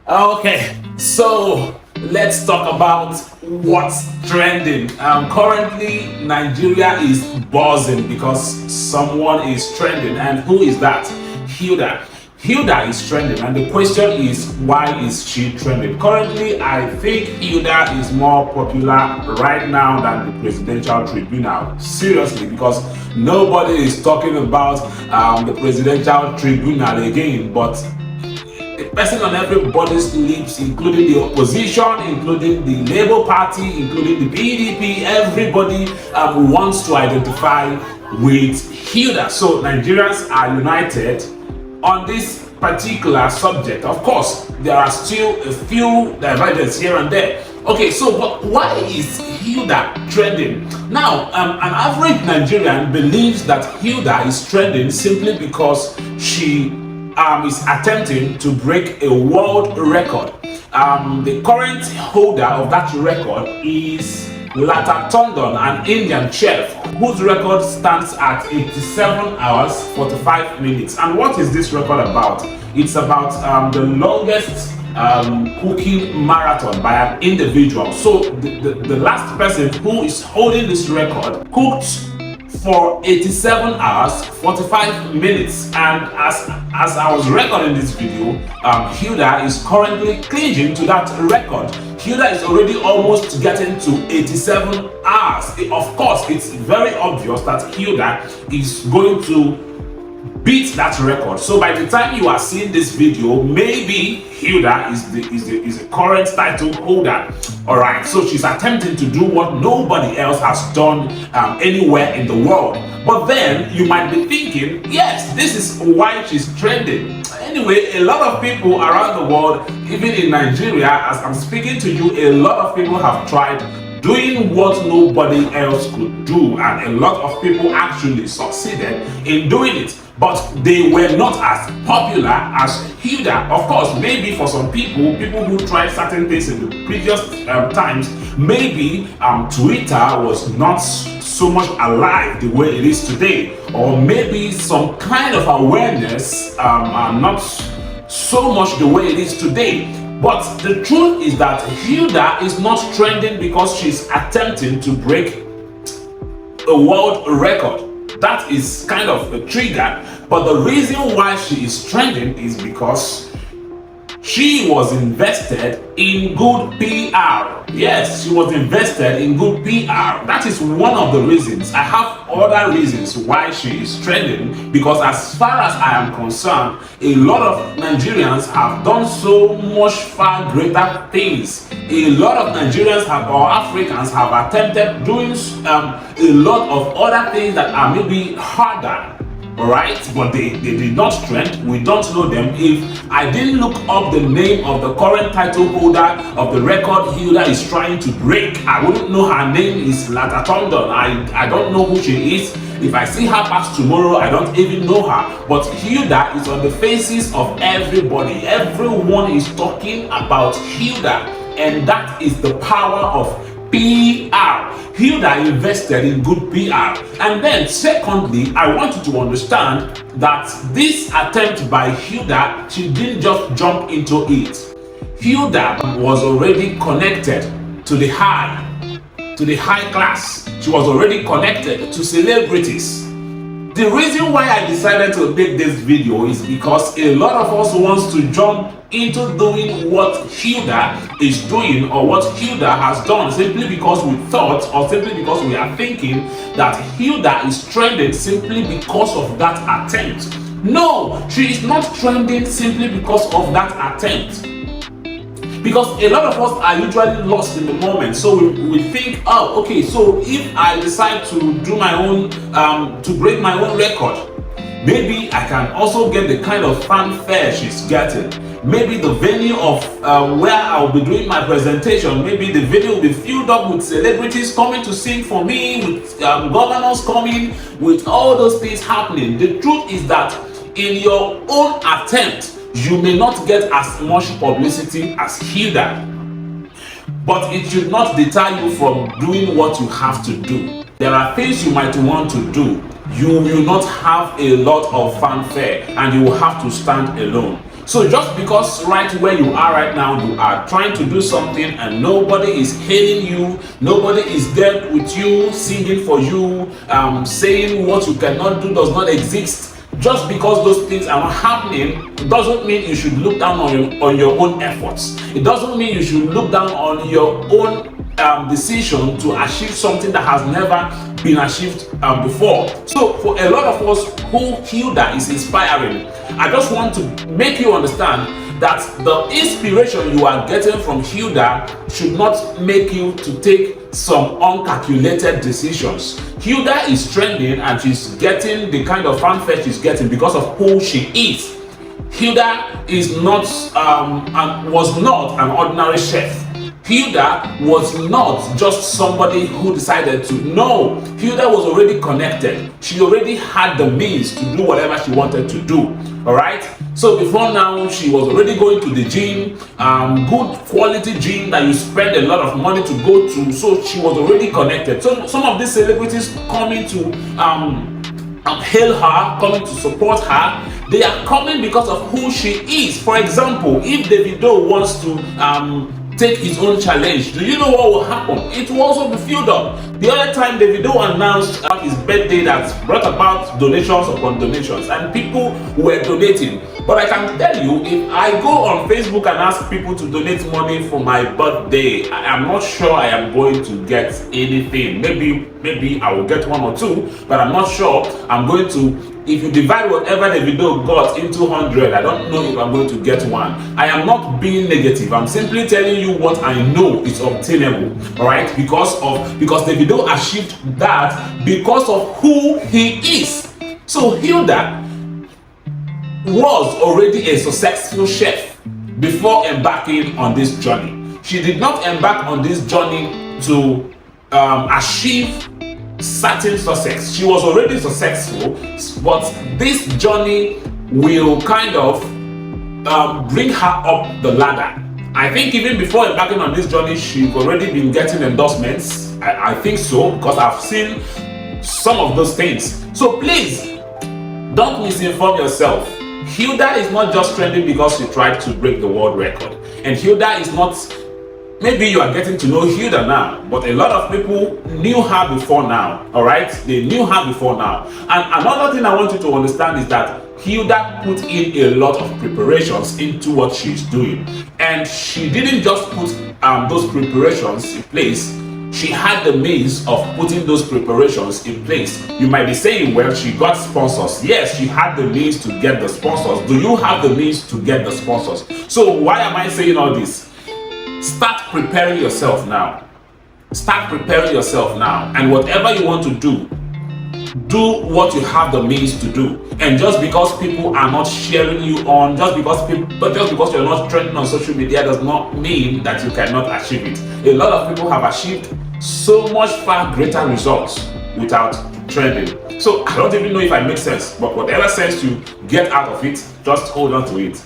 Okay, so let's talk about what's trending. Currently, Nigeria is buzzing because someone is trending, and who is that? Hilda. Hilda is trending, and the question is, why is she trending? Currently, I think Hilda is more popular right now than the presidential tribunal. Seriously, because nobody is talking about the presidential tribunal again, but the person on everybody's lips, including the opposition, including the Labour Party, including the PDP, everybody wants to identify with Hilda. So Nigerians are united on this particular subject. Of course, there are still a few divergences here and there. Okay, so why is Hilda trending? Now, an average Nigerian believes that Hilda is trending simply because she is attempting to break a world record. The current holder of that record is Lata, an Indian chef, whose record stands at 87 hours 45 minutes. And what is this record about? It's about the longest cooking marathon by an individual. So the last person who is holding this record cooked for 87 hours 45 minutes, and as I was recording this video, Hilda is currently clinging to that record. Hilda is already almost getting to 87 hours. Of course, it's very obvious that Hilda is going to beat that record. So by the time you are seeing this video, maybe Hilda is the current title holder. All right, so she's attempting to do what nobody else has done anywhere in the world. But then you might be thinking, yes, this is why she's trending. Anyway, a lot of people around the world, even in Nigeria, as I'm speaking to you, a lot of people have tried doing what nobody else could do, and a lot of people actually succeeded in doing it, but they were not as popular as Hilda. Of course, maybe for some people who tried certain things in the previous times, maybe Twitter was not so much alive the way it is today, or maybe some kind of awareness not so much the way it is today. But the truth is that Hilda is not trending because she's attempting to break a world record. That is kind of a trigger. But the reason why she is trending is because she was invested in good PR. Yes, she was invested in good PR. That is one of the reasons. I have other reasons why she is trending, because as far as I am concerned, a lot of Nigerians have done so much far greater things. A lot of Nigerians or Africans have attempted doing a lot of other things that are maybe harder. Alright, but they did not trend. We don't know them. If I didn't look up the name of the current title holder of the record Hilda is trying to break, I wouldn't know her name is Lata. I don't know who she is. If I see her pass tomorrow, I don't even know her. But Hilda is on the faces of everybody. Everyone is talking about Hilda, and that is the power of PR. Hilda invested in good PR. And then secondly, I want you to understand that this attempt by Hilda, she didn't just jump into it. Hilda was already connected to the high class. She was already connected to celebrities. The reason why I decided to make this video is because a lot of us wants to jump into doing what Hilda is doing or what Hilda has done, simply because we thought, or simply because we are thinking that Hilda is trending simply because of that attempt. No, she is not trending simply because of that attempt. Because a lot of us are usually lost in the moment, so we think, oh, okay, so if I decide to do my own, to break my own record, maybe I can also get the kind of fanfare she's getting. Maybe the venue of where I'll be doing my presentation, maybe the venue will be filled up with celebrities coming to sing for me, with governors coming, with all those things happening. The truth is that in your own attempt, you may not get as much publicity as Hilda, but it should not deter you from doing what you have to do. There are things you might want to do. You will not have a lot of fanfare, and you will have to stand alone. So just because right where you are right now, you are trying to do something and nobody is hailing you, nobody is there with you, singing for you, saying what you cannot do does not exist. Just because those things are not happening doesn't mean you should look down on your own efforts. It doesn't mean you should look down on your own decision to achieve something that has never been achieved before. So for a lot of us who Hilda is inspiring, I just want to make you understand that the inspiration you are getting from Hilda should not make you to take some uncalculated decisions. Hilda is trending and she's getting the kind of fanfare she's getting because of who she is. Hilda is not and was not an ordinary chef. Hilda was not just somebody who decided to. No, Hilda was already connected. She already had the means to do whatever she wanted to do. All right. So before now, she was already going to the gym, good quality gym that you spend a lot of money to go to. So she was already connected. So some of these celebrities coming to hail her, coming to support her, they are coming because of who she is. For example, if Davido wants to take his own challenge, do you know what will happen? It will also be filled up. The other time Davido announced his birthday that brought about donations upon donations and people were donating. But I can tell you, if I go on Facebook and ask people to donate money for my birthday, I am not sure I am going to get anything. Maybe I will get one or two, but I'm not sure I'm going to. If you divide whatever Davido got into 100, I don't know if I'm going to get one. I am not being negative. I'm simply telling you what I know is obtainable. All right, because Davido achieved that because of who he is. So Hilda was already a successful chef before embarking on this journey. She did not embark on this journey to achieve certain success. She was already successful, but this journey will kind of bring her up the ladder. I think even before embarking on this journey, she's already been getting endorsements. I think so, because I've seen some of those things. So please, don't misinform yourself. Hilda is not just trending because she tried to break the world record. And Hilda is not. Maybe you are getting to know Hilda now, but a lot of people knew her before now, all right? They knew her before now. And another thing I want you to understand is that Hilda put in a lot of preparations into what she's doing. And she didn't just put those preparations in place. She had the means of putting those preparations in place. You might be saying, well, she got sponsors. Yes, she had the means to get the sponsors. Do you have the means to get the sponsors? So why am I saying all this? Start preparing yourself now. Start preparing yourself now. And whatever you want to do, do what you have the means to do. And just because people are not cheering you on, just because you're not trending on social media does not mean that you cannot achieve it. A lot of people have achieved so much far greater results without trending. So I don't even know if I make sense, but whatever sense you get out of it, just hold on to it.